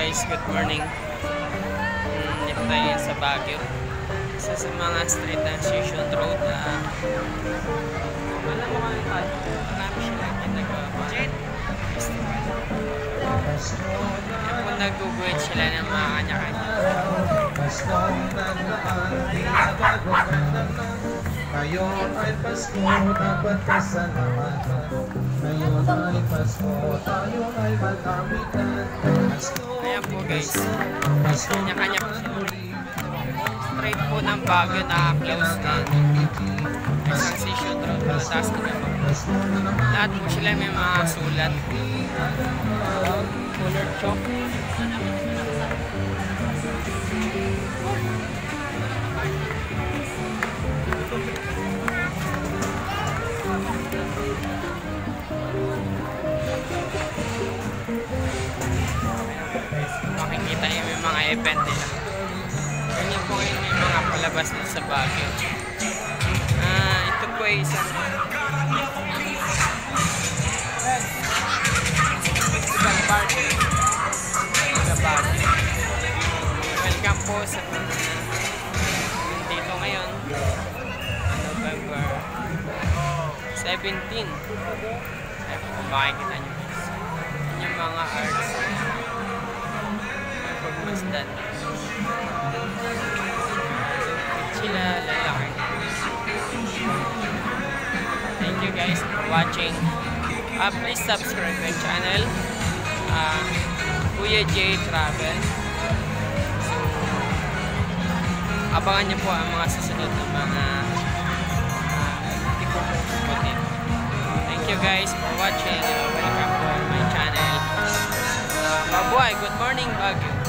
guys, good morning. Dito tayo sa Baguio. Isa sa mga street ng Station Road. Alam mo kami tayo. Marami sila ginagawa. Kaya po nag-guguhit sila ng mga kanya-kanya. Ngayon ay Pasko, dapat pasalamat. Ngayon ay Pasko, tayo ay magkamitan. Ayan po guys, kanya-kanya po sila. Straight po ng Baguio naka-close din. Isang Station Road po, taas ko naman. Lahat po sila may mga sulat. Color chalk. Makikita niyo may mga event nila. Ganyan po ngayon may mga palabas na sa Baguio. Ito po ay isang festival party sa Baguio. Welcome po sa dito ngayon, November 17. Ayan po, makikita niyo yung mga arts. Pagmasdan sila lalaki. Thank you guys for watching. Please subscribe my channel, Kuya J Travel. So abangan niyo po ang mga susunod na mga ipopost ko dito. Thank you guys for watching. Welcome to my channel. Mabuhay! Good morning, Baguio!